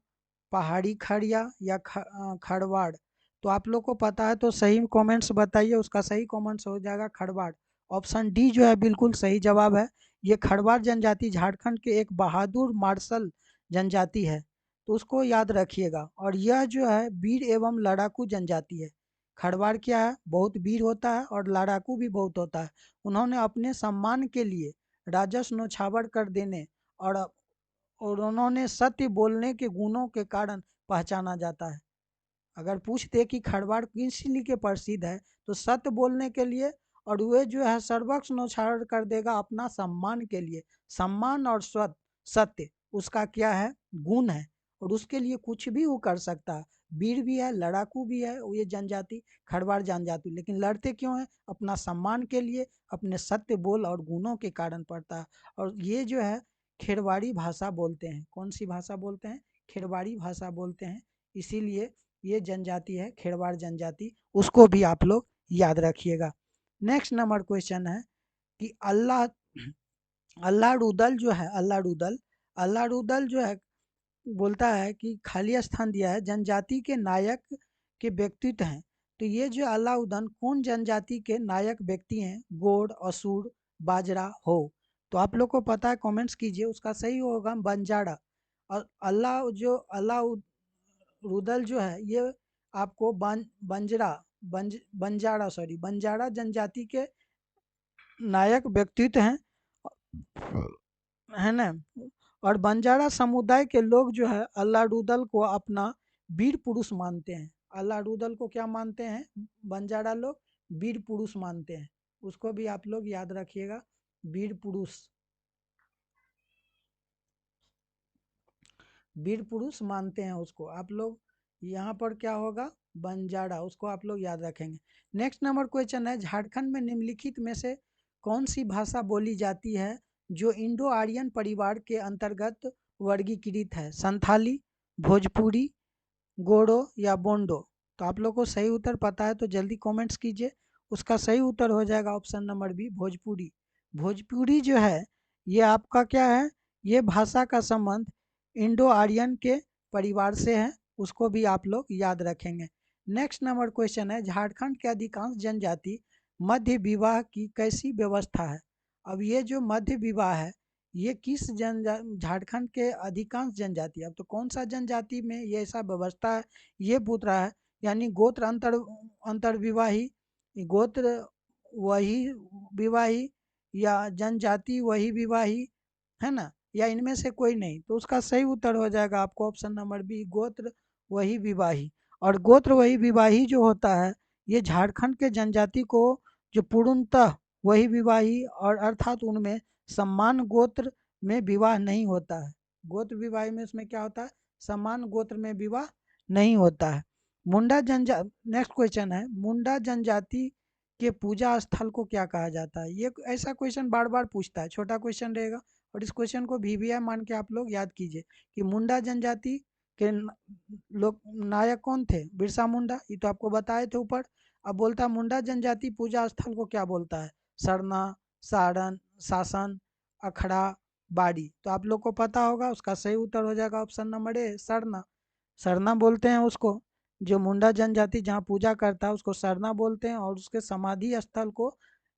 पहाड़ी खड़िया या खड़वाड़? तो आप लोग को पता है तो सही कमेंट्स बताइए। उसका सही कमेंट्स हो जाएगा खड़वाड़। ऑप्शन डी जो है बिल्कुल सही जवाब है। ये खड़वाड़ जनजाति झारखंड के एक बहादुर मार्शल जनजाति है, तो उसको याद रखिएगा। और यह जो है वीर एवं लड़ाकू जनजाति है। खड़वाड़ क्या है? बहुत वीर होता है और लड़ाकू भी बहुत होता है। उन्होंने अपने सम्मान के लिए राजस्व न्यौछावर कर देने और उन्होंने सत्य बोलने के गुणों के कारण पहचाना जाता है। अगर पूछ दे कि खड़वाड़ किस लिए के प्रसिद्ध है तो सत्य बोलने के लिए, और वे जो है सर्वस्व न्यौछावर कर देगा अपना सम्मान के लिए। सम्मान और सत्य उसका क्या है? गुण है, और उसके लिए कुछ भी वो कर सकता है। वीर भी है, लड़ाकू भी है ये जनजाति, खड़वाड़ जनजाति। लेकिन लड़ते क्यों है? अपना सम्मान के लिए, अपने सत्य बोल और गुणों के कारण पड़ता है। और ये जो है खेरवाड़ी भाषा बोलते हैं। कौन सी भाषा बोलते हैं? खेरवाड़ी भाषा बोलते हैं। इसीलिए ये जनजाति है खेरवाड़ जनजाति, उसको भी आप लोग याद रखिएगा। नेक्स्ट नंबर क्वेश्चन है कि अल्लाह जो है अल्लाह जो है बोलता है कि खाली स्थान दिया है, जनजाति के नायक के व्यक्तित्व हैं। तो ये जो अलाउद्दीन कौन जनजाति के नायक व्यक्ति हैं? गोंड, असुर, बाजरा, हो? तो आप लोग को पता है, कमेंट्स कीजिए। उसका सही होगा बंजारा। और अलाउद्दीन जो है ये आपको बंजारा जनजाति के नायक व्यक्तित्व हैं, है ना। और बंजारा समुदाय के लोग जो है अल्लाह को अपना वीर पुरुष मानते हैं। अल्लाह को क्या मानते हैं? बंजारा लोग वीर पुरुष मानते हैं। उसको भी आप लोग याद रखिएगा, वीर पुरुष, वीर पुरुष मानते हैं उसको आप लोग। यहाँ पर क्या होगा? बंजारा, उसको आप लोग याद रखेंगे। नेक्स्ट नंबर क्वेश्चन है, झारखंड में निम्नलिखित में से कौन सी भाषा बोली जाती है जो इंडो आर्यन परिवार के अंतर्गत वर्गीकृत है? संथाली, भोजपुरी, गोडो या बोंडो? तो आप लोग को सही उत्तर पता है तो जल्दी कमेंट्स कीजिए। उसका सही उत्तर हो जाएगा option number B, Bhojpuri. Bhojpuri जो है ये आपका क्या है? ये भाषा का संबंध इंडो आर्यन के परिवार से है, उसको भी आप लोग याद रखेंगे। नेक्स्ट नंबर क्वेश्चन है, झारखंड के अधिकांश जनजाति मध्य विवाह की कैसी व्यवस्था है? अब ये जो मध्य विवाह है ये किस झारखंड के अधिकांश जनजाति, अब तो कौन सा जनजाति में ये ऐसा व्यवस्था है ये पूछ रहा है। यानी गोत्र अंतर विवाही, गोत्र वही विवाही, या जनजाति वही विवाही, है ना, या इनमें से कोई नहीं? तो उसका सही उत्तर हो जाएगा आपको ऑप्शन नंबर बी, गोत्र वही विवाही। और गोत्र वही विवाही जो होता है ये झारखंड के जनजाति को जो पूर्णतः वही विवाही, और अर्थात उनमें सम्मान गोत्र में विवाह नहीं होता है। गोत्र विवाह में उसमें क्या होता है? सम्मान गोत्र में विवाह नहीं होता है। मुंडा जनजाति, नेक्स्ट क्वेश्चन है, मुंडा जनजाति के पूजा स्थल को क्या कहा जाता है? ये ऐसा क्वेश्चन बार बार पूछता है, छोटा क्वेश्चन रहेगा। और इस क्वेश्चन को VVI मान के आप लोग याद कीजिए कि मुंडा जनजाति के लोग नायक कौन थे? बिरसा मुंडा, ये तो आपको बताए थे ऊपर। अब बोलता है मुंडा जनजाति पूजा स्थल को क्या बोलता है? सरना, सारण, शासन, अखड़ा, बाड़ी। तो आप लोग को पता होगा, उसका सही उत्तर हो जाएगा option number A, Sarna. Sarna बोलते हैं उसको, जो मुंडा जनजाति जहाँ पूजा करता है उसको सरना बोलते हैं, और उसके समाधि स्थल को,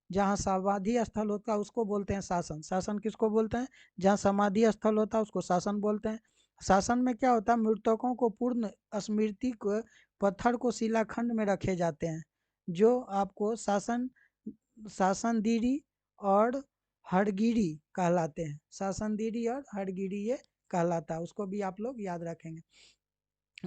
जहाँ समाधि स्थल होता है उसको बोलते हैं शासन। शासन किसको बोलते हैं? जहाँ समाधि स्थल होता है उसको शासन बोलते हैं। शासन में क्या होता है? मृतकों को पूर्ण स्मृति को, पत्थर को शिलाखंड में रखे जाते हैं, जो आपको शासन, शासनदीरी और हरगिरी कहलाते हैं। शासनदीरी और हरगिरी ये कहलाता है, उसको भी आप लोग याद रखेंगे।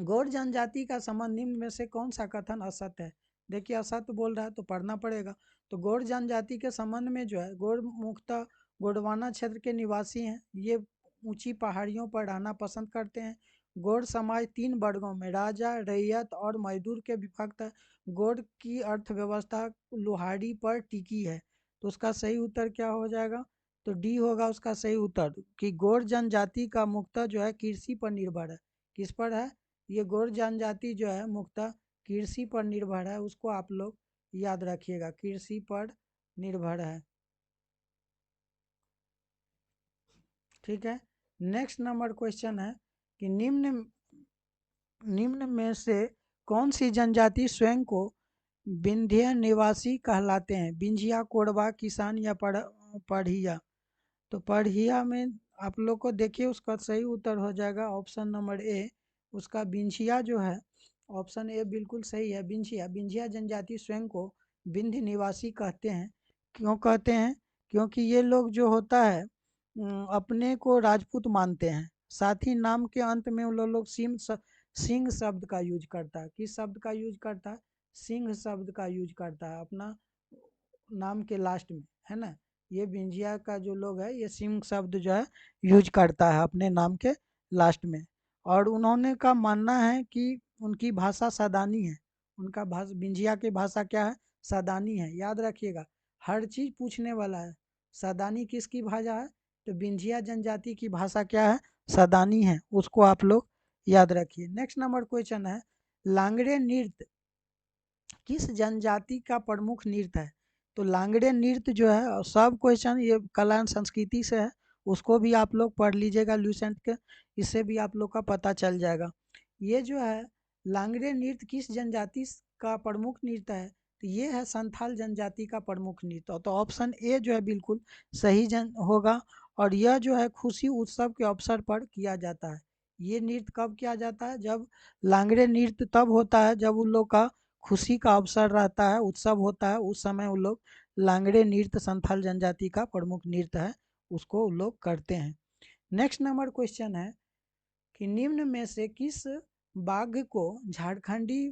गौड़ जनजाति का संबंध निम्न में से कौन सा कथन असत्य है? देखिए असत्य बोल रहा है तो पढ़ना पड़ेगा। तो गौड़ जनजाति के संबंध में जो है, गौड़ मुख्यतः गोंडवाना क्षेत्र के निवासी हैं। ये ऊंची पहाड़ियों पर रहना पसंद करते हैं। गौड़ समाज 3 वर्गों में, राजा, रैयत और मजदूर के विभक्त है। गौड़ की अर्थव्यवस्था लोहाड़ी पर टिकी है। तो उसका सही उत्तर क्या हो जाएगा? तो डी होगा उसका सही उत्तर, कि गौड़ जनजाति का मुख्यतः जो है कृषि पर निर्भर है। किस पर है? ये गौड़ जनजाति जो है मुख्यतः कृषि पर निर्भर है, उसको आप लोग याद रखिएगा, कृषि पर निर्भर है। ठीक है। नेक्स्ट नंबर क्वेश्चन है कि निम्न में से कौन सी जनजाति स्वयं को विंध्य निवासी कहलाते हैं? विंझिया, कोरबा, किसान या पढ़िया। तो पढ़िया में आप लोग को देखिए, उसका सही उत्तर हो जाएगा ऑप्शन नंबर ए, उसका विंझिया जो है, ऑप्शन ए बिल्कुल सही है। विंझिया, विंझिया जनजाति स्वयं को विंध्य निवासी कहते हैं। क्यों कहते हैं? क्योंकि ये लोग जो होता है अपने को राजपूत मानते हैं। साथ ही नाम के अंत में उन लोग सिंह शब्द का यूज करता है। किस शब्द का यूज करता है? सिंह शब्द का यूज करता है अपना नाम के लास्ट में, है ना। ये विंझिया का जो लोग है, ये सिंह शब्द जो है यूज करता है अपने नाम के लास्ट में। और उन्होंने का मानना है कि उनकी भाषा सादानी है। उनका भाषा, विंझिया की भाषा क्या है? सादानी है। याद रखिएगा, हर चीज पूछने वाला है। सादानी किसकी भाषा है? तो विंझिया जनजाति की भाषा क्या है? सादानी है। उसको आप लोग याद रखिए। नेक्स्ट नंबर क्वेश्चन है, लांगड़े नृत्य किस जनजाति का प्रमुख नृत्य है? तो लांगड़े नृत्य जो है, सब क्वेश्चन ये कला एवं संस्कृति से है, उसको भी आप लोग पढ़ लीजिएगा ल्यूसेंट के, इससे भी आप लोग का पता चल जाएगा। ये जो है लांगड़े नृत्य किस जनजाति का प्रमुख नृत्य है? तो ये है संथाल जनजाति का प्रमुख नृत्य। तो ऑप्शन ए जो है बिल्कुल सही होगा। और यह जो है खुशी उत्सव के अवसर पर किया जाता है। ये नृत्य कब किया जाता है? जब लांगड़े नृत्य तब होता है जब उन लोग का खुशी का अवसर रहता है, उत्सव होता है, उस समय वो लोग लांगड़े नृत्य, संथाल जनजाति का प्रमुख नृत्य है, उसको वो लोग करते हैं। नेक्स्ट नंबर क्वेश्चन है कि निम्न में से किस बाघ को झारखंडी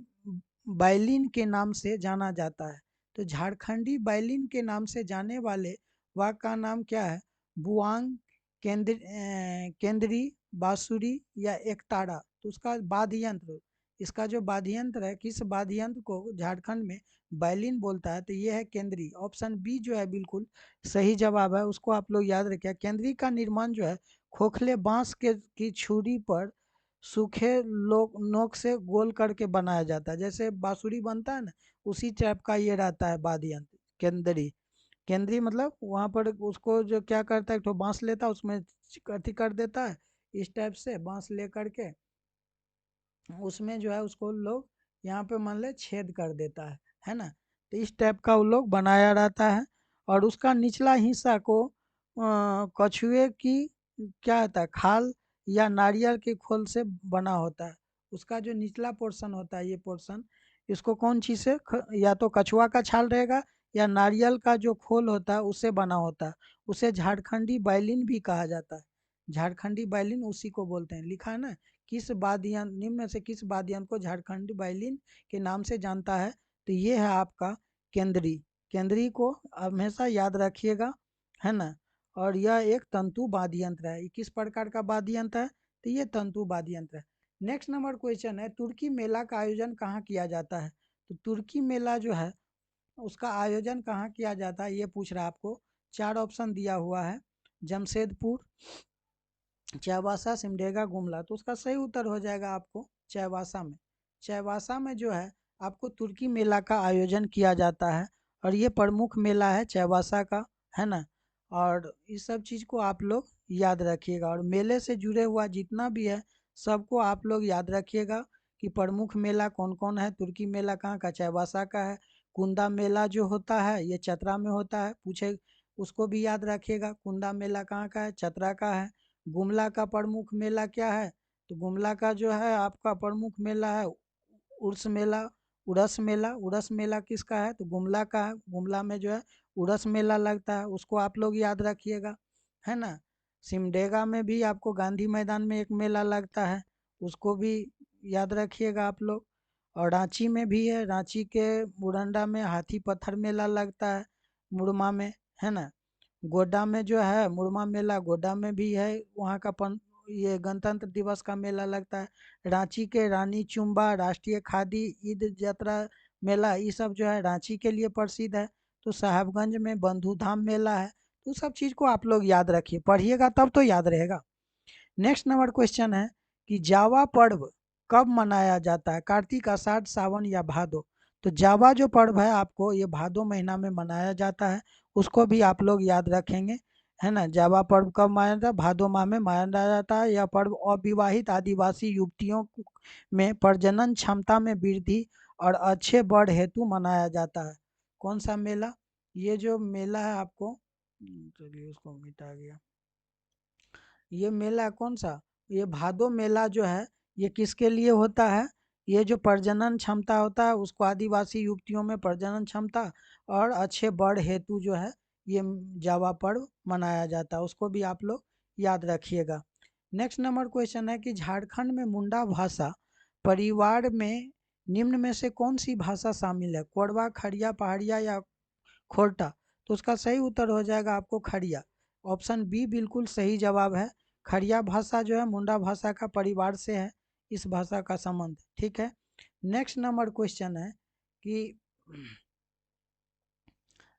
बैलिन के नाम से जाना जाता है? तो झारखंडी बैलिन के नाम से जाने वाले बाघ का नाम क्या है? बुआंग, केंद्री, बांसुरी या एकतारा। तो उसका वाद्य यंत्र, इसका जो वाद्य यंत्र है, किस वाद्य यंत्र को झारखंड में बैलिन बोलता है? तो ये है केंद्री। ऑप्शन बी जो है बिल्कुल सही जवाब है, उसको आप लोग याद रखिए। केंद्री का निर्माण जो है खोखले बांस के की छुरी पर सूखे नोक से गोल करके बनाया जाता है। जैसे बांसुरी बनता है ना, उसी टाइप का ये रहता है वाद्य यंत्र केंद्री। केंद्री मतलब वहाँ पर उसको जो क्या करता है, एक तो बांस लेता है, उसमें अथी कर देता है, इस टाइप से बांस ले करके उसमें जो है उसको लोग यहाँ पे मान ले छेद कर देता है ना। तो इस टाइप का वो लोग बनाया रहता है। और उसका निचला हिस्सा को कछुए की क्या होता है, खाल या नारियल के खोल से बना होता है। उसका जो निचला पोर्शन होता है, ये पोर्शन, इसको कौन चीज़ से या तो कछुआ का छाल रहेगा या नारियल का जो खोल होता है उससे बना होता है। उसे झारखंडी बैलिन भी कहा जाता है। झारखंडी बैलिन उसी को बोलते हैं। लिखा है ना, किस वाद्य यंत्र, निम्न में से किस वाद्य यंत्र को झारखंडी बैलिन के नाम से जानता है? तो ये है आपका केंद्री। केंद्री को हमेशा याद रखिएगा, है ना। और यह एक तंतु वाद्य यंत्र है। किस प्रकार का वाद्य यंत्र है? तो ये तंतु वाद्य यंत्र है। नेक्स्ट नंबर क्वेश्चन है, तुर्की मेला का आयोजन कहाँ किया जाता है? तो तुर्की मेला जो है उसका आयोजन कहाँ किया जाता है, ये पूछ रहा है आपको। 4 ऑप्शन दिया हुआ है, जमशेदपुर, चाईबासा, सिमडेगा, गुमला। तो उसका सही उत्तर हो जाएगा आपको चाईबासा में। चाईबासा में जो है आपको तुर्की मेला का आयोजन किया जाता है और ये प्रमुख मेला है चाईबासा का, है ना। और इस सब चीज़ को आप लोग याद रखिएगा और मेले से जुड़े हुआ जितना भी है सबको आप लोग याद रखिएगा कि प्रमुख मेला कौन कौन है। तुर्की मेला कहाँ का, चाईबासा का है। कुंदा मेला जो होता है ये चतरा में होता है, पूछे उसको भी याद रखिएगा। कुंदा मेला कहाँ का है, चतरा का है। गुमला का प्रमुख मेला क्या है, तो गुमला का जो है आपका प्रमुख मेला है उर्स मेला, उरस मेला। उरस मेला किसका है, तो गुमला का है। गुमला में जो है उरस मेला लगता है, उसको आप लोग याद रखिएगा, है ना। सिमडेगा में भी आपको गांधी मैदान में एक मेला लगता है, उसको भी याद रखिएगा आप लोग। और रांची में भी है, रांची के मुरंडा में हाथी पत्थर मेला लगता है, मुरमा में, है ना। गोड्डा में जो है मुरमा मेला, गोड्डा में भी है, वहाँ का ये गणतंत्र दिवस का मेला लगता है। रांची के रानी चुम्बा राष्ट्रीय खादी ईद यात्रा मेला, ये सब जो है रांची के लिए प्रसिद्ध है। तो साहबगंज में बंधु धाम मेला है। तो सब चीज़ को आप लोग याद रखिए, पढ़िएगा तब तो याद रहेगा। नेक्स्ट नंबर क्वेश्चन है कि जावा पर्व कब मनाया जाता है, कार्तिक, आषाढ़, सावन या भादो। तो जावा जो पर्व है आपको ये भादो महीना में मनाया जाता है, उसको भी आप लोग याद रखेंगे, है ना। जावा पर्व कब मनाया जाता है, भादो माह में मनाया जाता है। यह पर्व अविवाहित आदिवासी युवतियों में प्रजनन क्षमता में वृद्धि और अच्छे बड़ हेतु मनाया जाता है। कौन सा मेला, ये जो मेला है आपको, चलिए उसको मिटा गया, ये मेला कौन सा, ये भादो मेला जो है ये किसके लिए होता है, ये जो प्रजनन क्षमता होता है उसको आदिवासी युवतियों में प्रजनन क्षमता और अच्छे बड़ हेतु जो है ये जावा पर्व मनाया जाता है, उसको भी आप लोग याद रखिएगा। नेक्स्ट नंबर क्वेश्चन है कि झारखंड में मुंडा भाषा परिवार में निम्न में से कौन सी भाषा शामिल है, कोरवा, खड़िया, पहाड़िया या खोरटा। तो उसका सही उत्तर हो जाएगा आपको खड़िया। ऑप्शन बी बिल्कुल सही जवाब है। खड़िया भाषा जो है मुंडा भाषा का परिवार से है इस भाषा का संबंध, ठीक है। नेक्स्ट नंबर क्वेश्चन है कि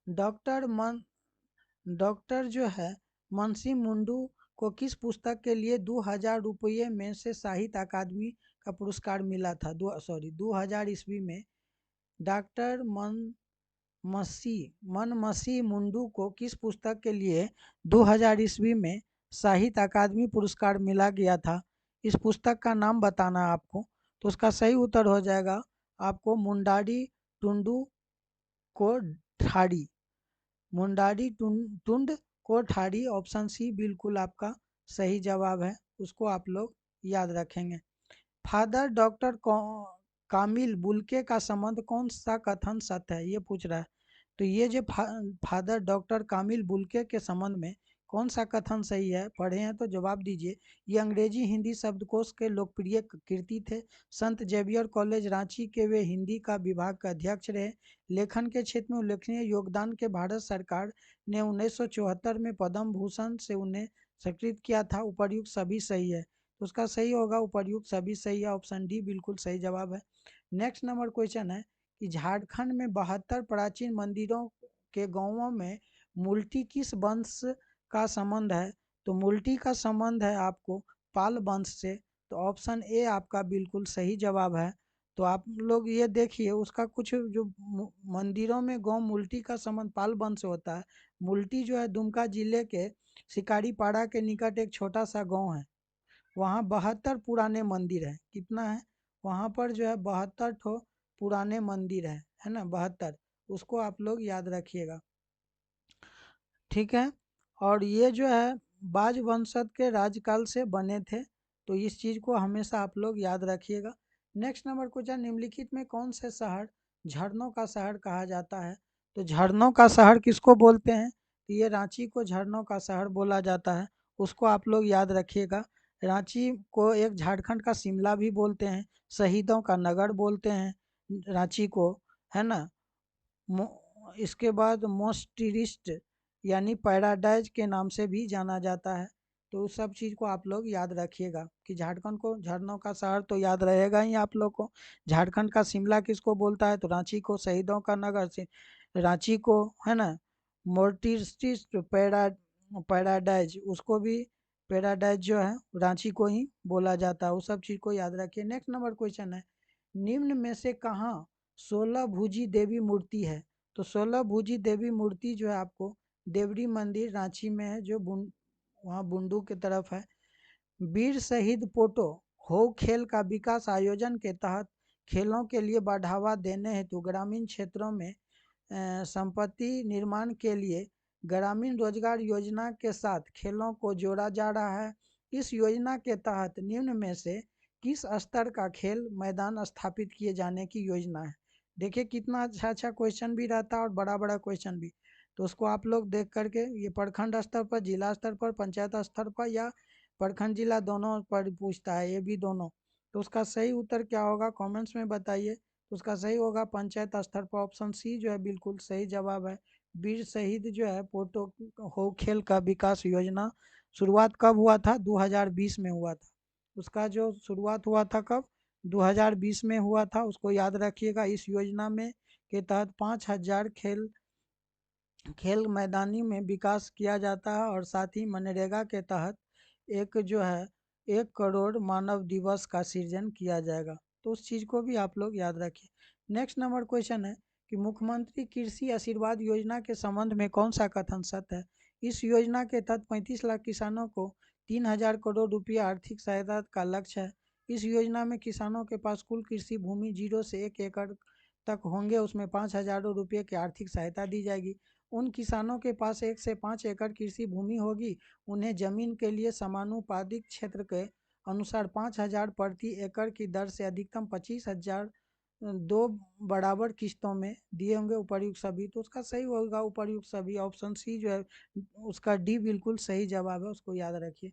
डॉक्टर मन डॉक्टर जो है मुंशी मुंडू को किस पुस्तक के लिए 2000 रुपये में से साहित्य अकादमी का पुरस्कार मिला था, 2000 ईस्वी में डॉक्टर मनमसी मुंडू को किस पुस्तक के लिए 2000 ईस्वी में साहित्य अकादमी पुरस्कार मिला गया था, इस पुस्तक का नाम बताना है आपको। तो उसका सही उत्तर हो जाएगा आपको मुंडारी टुंडू को ठाड़ी, मुंडारी टुंड को ठाड़ी। ऑप्शन सी बिल्कुल आपका सही जवाब है, उसको आप लोग याद रखेंगे। फादर डॉक्टर कामिल बुल्के का संबंध कौन सा कथन सत्य है, ये पूछ रहा है। तो ये जो फादर डॉक्टर कामिल बुल्के के संबंध में कौन सा कथन सही है, पढ़े हैं तो जवाब दीजिए। ये अंग्रेजी हिंदी शब्दकोश के लोकप्रिय कृति थे। संत जेवियर कॉलेज रांची के वे हिंदी का विभाग का अध्यक्ष रहे। लेखन के क्षेत्र में उल्लेखनीय योगदान के भारत सरकार ने 1974 में पद्म भूषण से उन्हें सत्कृत किया था। उपर्युक्त सभी सही है, तो उसका सही होगा उपर्युक्त सभी सही है, ऑप्शन डी बिल्कुल सही जवाब है। नेक्स्ट नंबर क्वेश्चन है कि झारखंड में 72 प्राचीन मंदिरों के गांवों में मुल्टी किस वंश का संबंध है, तो मुल्टी का संबंध है आपको पाल वंश से। तो ऑप्शन ए आपका बिल्कुल सही जवाब है। तो आप लोग ये देखिए उसका कुछ जो मंदिरों में गौ मुल्टी का संबंध पाल वंश से होता है। मुल्टी जो है दुमका जिले के शिकारीपाड़ा के निकट एक छोटा सा गांव है, वहाँ 72 पुराने मंदिर हैं। कितना है, वहाँ पर जो है 72 ठो पुराने मंदिर है ना, 72, उसको आप लोग याद रखिएगा, ठीक है। और ये जो है बाज वंशज के राज्यकाल से बने थे, तो इस चीज़ को हमेशा आप लोग याद रखिएगा। नेक्स्ट नंबर क्वेश्चन, निम्नलिखित में कौन से शहर झरनों का शहर कहा जाता है, तो झरनों का शहर किसको बोलते हैं, तो ये रांची को झरनों का शहर बोला जाता है, उसको आप लोग याद रखिएगा। रांची को एक झारखंड का शिमला भी बोलते हैं, शहीदों का नगर बोलते हैं रांची को, है ना। इसके बाद मोस्ट टूरिस्ट यानी पैराडाइज के नाम से भी जाना जाता है। तो उस सब चीज़ को आप लोग याद रखिएगा कि झारखंड को झरनों का शहर तो याद रहेगा ही आप लोग को। झारखंड का शिमला किसको बोलता है, तो रांची को शहीदों का नगर से रांची को, है ना। मोर्टिस्ट पैराडाइज उसको भी पैराडाइज जो है रांची को ही बोला जाता है, उस सब चीज़ को याद रखिए। नेक्स्ट नंबर क्वेश्चन है, निम्न में से कहाँ 16 भुजी देवी मूर्ति है। तो 16 भुजी देवी मूर्ति जो है आपको देवरी मंदिर रांची में है, जो वहाँ बुंडू की तरफ है। वीर शहीद पोटो हो खेल का विकास आयोजन के तहत खेलों के लिए बढ़ावा देने हेतु ग्रामीण क्षेत्रों में संपत्ति निर्माण के लिए ग्रामीण रोजगार योजना के साथ खेलों को जोड़ा जा रहा है। इस योजना के तहत निम्न में से किस स्तर का खेल मैदान स्थापित किए जाने की योजना है। देखिए कितना अच्छा अच्छा क्वेश्चन भी रहता है और बड़ा बड़ा क्वेश्चन भी। तो उसको आप लोग देख करके, ये प्रखंड स्तर पर, जिला स्तर पर, पंचायत स्तर पर या प्रखंड जिला दोनों पर पूछता है, ये भी दोनों। तो उसका सही उत्तर क्या होगा कमेंट्स में बताइए। तो उसका सही होगा पंचायत स्तर पर, ऑप्शन सी जो है बिल्कुल सही जवाब है। वीर शहीद जो है पोटो हो खेल का विकास योजना शुरुआत कब हुआ था? 2020 में हुआ था। उसका जो शुरुआत हुआ था कब? 2020 में हुआ था, उसको याद रखिएगा। इस योजना में के तहत 5000 खेल मैदानी में विकास किया जाता है और साथ ही मनरेगा के तहत एक जो है 1 करोड़ मानव दिवस का सृजन किया जाएगा। तो उस चीज़ को भी आप लोग याद रखिए। नेक्स्ट नंबर क्वेश्चन है कि मुख्यमंत्री कृषि आशीर्वाद योजना के संबंध में कौन सा कथन सत्य है? इस योजना के तहत 35 लाख किसानों को 3000 करोड़ रुपया आर्थिक सहायता का लक्ष्य है। इस योजना में किसानों के पास कुल कृषि भूमि 0 से 1 एकड़ तक होंगे, उसमें 5000 रुपये की आर्थिक सहायता दी जाएगी। उन किसानों के पास 1 से 5 एकड़ कृषि भूमि होगी, उन्हें जमीन के लिए समानुपातिक क्षेत्र के अनुसार 5000 प्रति एकड़ की दर से अधिकतम 25,000 दो बराबर किस्तों में दिए होंगे उपर्युक्त सभी। तो उसका सही होगा उपर्युक्त सभी, ऑप्शन सी जो है उसका डी बिल्कुल सही जवाब है, उसको याद रखिए।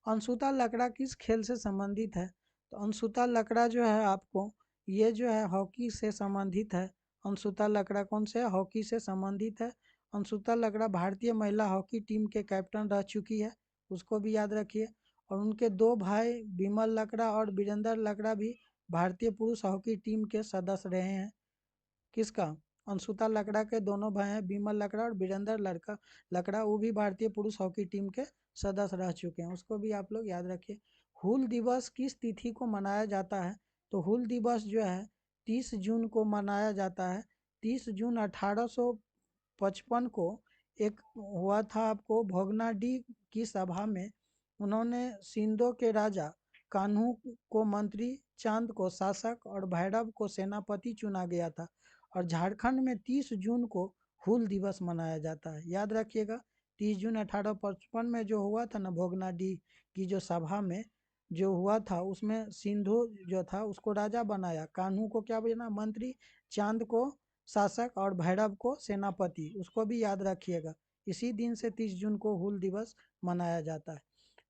अनसुता लकड़ा किस खेल से संबंधित है? तो अनसुता लकड़ा जो है आपको, ये जो है हॉकी से संबंधित है। अनसुता लकड़ा कौन से है? हॉकी से संबंधित है। अनसुता लकड़ा भारतीय महिला हॉकी टीम के कैप्टन रह चुकी है, उसको भी याद रखिए। और उनके 2 भाई विमल लकड़ा और वीरेंद्र लकड़ा भी भारतीय पुरुष हॉकी टीम के सदस्य रहे हैं। किसका? अंशुता लकड़ा के दोनों भाई हैं विमल लकड़ा और वीरेंद्र लकड़ा, वो भी भारतीय पुरुष हॉकी टीम के सदस्य रह चुके हैं, उसको भी आप लोग याद रखिए। हूल दिवस किस तिथि को मनाया जाता है? तो हूल दिवस जो है 30 जून को मनाया जाता है। 30 जून 1855 को एक हुआ था आपको भोगनाडीह की सभा में, उन्होंने सिंधो के राजा कान्हू को मंत्री, चांद को शासक और भैरव को सेनापति चुना गया था। और झारखंड में 30 जून को हूल दिवस मनाया जाता है, याद रखिएगा। 30 जून 1855 में जो हुआ था ना भोगनाडीह की जो सभा में जो हुआ था, उसमें सिंधु जो था उसको राजा बनाया, कान्हू को क्या बना? मंत्री, चांद को शासक और भैरव को सेनापति, उसको भी याद रखिएगा। इसी दिन से 30 जून को हूल दिवस मनाया जाता है।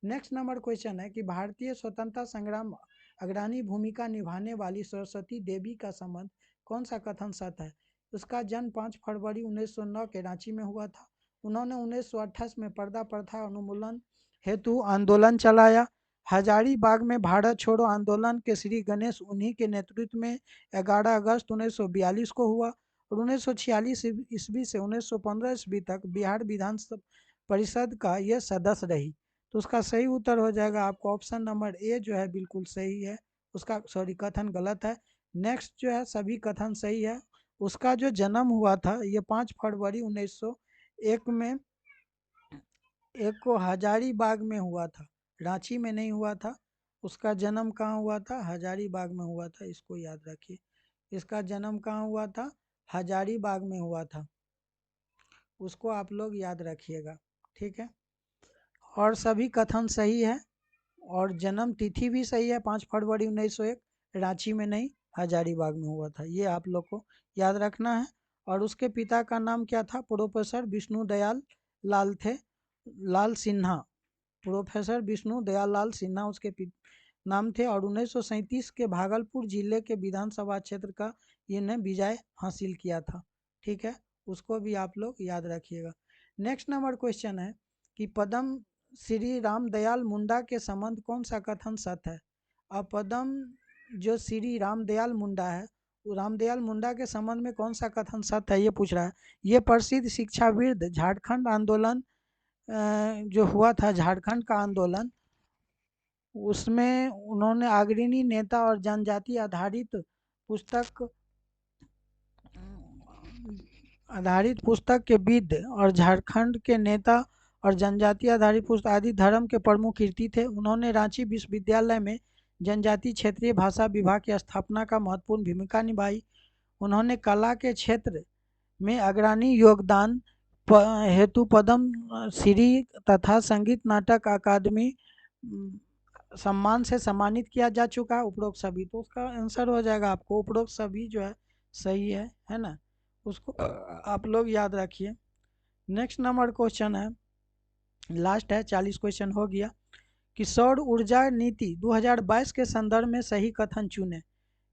नेक्स्ट नंबर क्वेश्चन है कि भारतीय स्वतंत्रता संग्राम अग्रणी भूमिका निभाने वाली सरस्वती देवी का संबंध कौन सा कथन सत्य है? उसका जन्म 5 फरवरी 1909 के रांची में हुआ था। उन्होंने 1928 में पर्दा प्रथा उन्मूलन हेतु आंदोलन चलाया। हजारीबाग में भारत छोड़ो आंदोलन के श्री गणेश उन्हीं के नेतृत्व में 11 अगस्त 1942 को हुआ और 1946 ईस्वी से 1915 ईस्वी तक बिहार विधान परिषद का ये सदस्य रही। तो उसका सही उत्तर हो जाएगा आपको ऑप्शन नंबर ए जो है बिल्कुल सही है। उसका सॉरी कथन गलत है। नेक्स्ट जो है सभी कथन सही है। उसका जो जन्म हुआ था ये 5 फरवरी 1901 में एक को हजारीबाग में हुआ था, रांची में नहीं हुआ था। उसका जन्म कहाँ हुआ था? हजारीबाग में हुआ था, इसको याद रखिए। इसका जन्म कहाँ हुआ था? हजारीबाग में हुआ था, उसको आप लोग याद रखिएगा, ठीक है। और सभी कथन सही है और जन्म तिथि भी सही है, 5 फरवरी 1901, रांची में नहीं हजारीबाग में हुआ था, ये आप लोग को याद रखना है। और उसके पिता का नाम क्या था? प्रोफेसर विष्णु दयाल लाल थे, लाल सिन्हा, प्रोफेसर विष्णु दयाल लाल सिन्हा उसके नाम थे। और 1937 के भागलपुर जिले के विधानसभा क्षेत्र का इन्हें विजय हासिल किया था, ठीक है, उसको भी आप लोग याद रखिएगा। नेक्स्ट नंबर क्वेश्चन है कि पद्म श्री रामदयाल मुंडा के संबंध कौन सा कथन सत्य है? अब पद्म जो श्री रामदयाल मुंडा है, वो रामदयाल मुंडा के संबंध में कौन सा कथन सत्य है ये पूछ रहा है। ये प्रसिद्ध शिक्षाविद, झारखंड आंदोलन जो हुआ था, झारखंड का आंदोलन, उसमें उन्होंने अग्रणी नेता और जनजाति आधारित पुस्तक आधारित पुस्तक के विद और झारखंड के नेता और जनजाति आधारित पुस्तक आदि धर्म के प्रमुख कीर्ति थे। उन्होंने रांची विश्वविद्यालय में जनजाति क्षेत्रीय भाषा विभाग की स्थापना का महत्वपूर्ण भूमिका निभाई। उन्होंने कला के क्षेत्र में अग्रणी योगदान हेतु पद्म श्री तथा संगीत नाटक अकादमी सम्मान से सम्मानित किया जा चुका है। उपरोक्त सभी, तो उसका आंसर हो जाएगा आपको उपरोक्त सभी जो है सही है ना, उसको आप लोग याद रखिए। नेक्स्ट नंबर क्वेश्चन है, लास्ट है, 40 क्वेश्चन हो गया कि सौर ऊर्जा नीति 2022 के संदर्भ में सही कथन चुने।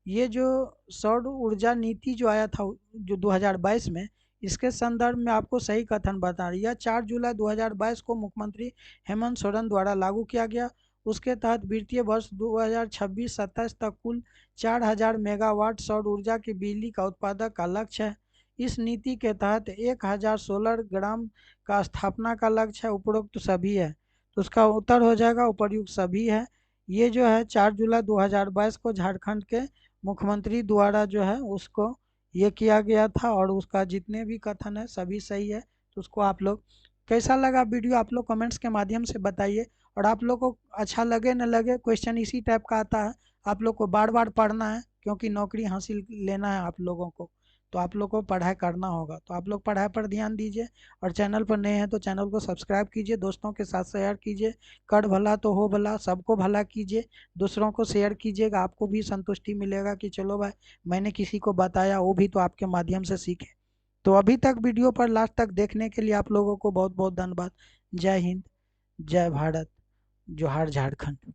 ये जो सौर ऊर्जा नीति जो आया था जो 2022 में, इसके संदर्भ में आपको सही कथन बता रही है। 4 जुलाई 2022 को मुख्यमंत्री हेमंत सोरेन द्वारा लागू किया गया। उसके तहत वित्तीय वर्ष 2026-27 तक कुल 4000 मेगावाट सौर ऊर्जा की बिजली का उत्पादक का लक्ष्य है। इस नीति के तहत 1000 सोलर ग्राम का स्थापना का लक्ष्य है। उपरोक्त सभी है, तो उसका उत्तर हो जाएगा उपर्युक्त सभी है। ये जो है 4 जुलाई 2022 को झारखंड के मुख्यमंत्री द्वारा जो है उसको ये किया गया था, और उसका जितने भी कथन है सभी सही है। तो उसको आप लोग, कैसा लगा वीडियो आप लोग कमेंट्स के माध्यम से बताइए। और आप लोग को अच्छा लगे न लगे, क्वेश्चन इसी टाइप का आता है, आप लोग को बार बार पढ़ना है क्योंकि नौकरी हासिल लेना है आप लोगों को, तो आप लोग को पढ़ाई करना होगा। तो आप लोग पढ़ाई पर ध्यान दीजिए, और चैनल पर नए हैं तो चैनल को सब्सक्राइब कीजिए, दोस्तों के साथ शेयर कीजिए। कर भला तो हो भला, सबको भला कीजिए, दूसरों को शेयर कीजिएगा, आपको भी संतुष्टि मिलेगा कि चलो भाई मैंने किसी को बताया, वो भी तो आपके माध्यम से सीखे। तो अभी तक वीडियो पर लास्ट तक देखने के लिए आप लोगों को बहुत बहुत धन्यवाद। जय हिंद, जय भारत, जोहार झारखंड।